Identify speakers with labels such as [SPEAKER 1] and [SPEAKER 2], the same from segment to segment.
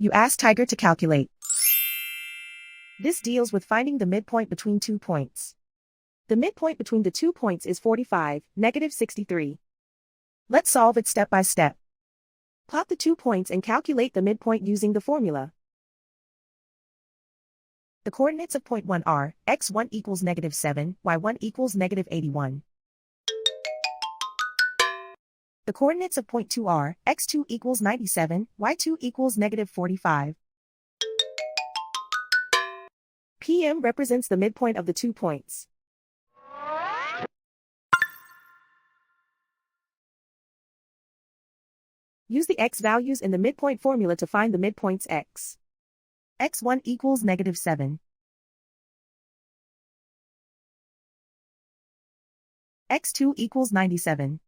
[SPEAKER 1] You ask Tiger to calculate. This deals with finding the midpoint between 2 points. The midpoint between the 2 points is 45, negative 63. Let's solve it step by step. Plot the 2 points and calculate the midpoint using the formula. The coordinates of point 1 are, x1 equals negative 7, y1 equals negative 81. The coordinates of point 2 are, x2 equals 97, y2 equals negative 45. PM represents the midpoint of the 2 points. Use the x values in the midpoint formula to find the midpoints x. x1 equals negative 7. x2 equals 97.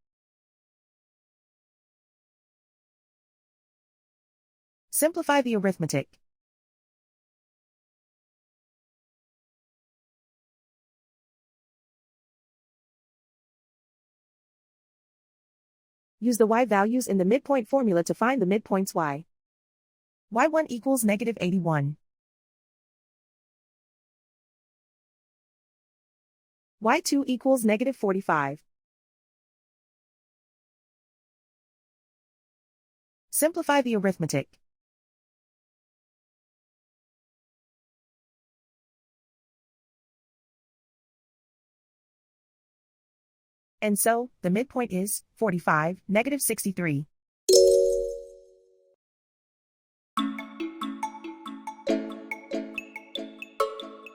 [SPEAKER 1] Simplify the arithmetic. Use the y values in the midpoint formula to find the midpoints y. y1 equals negative 81. y2 equals negative 45. Simplify the arithmetic. And so, the midpoint is 45, negative 63.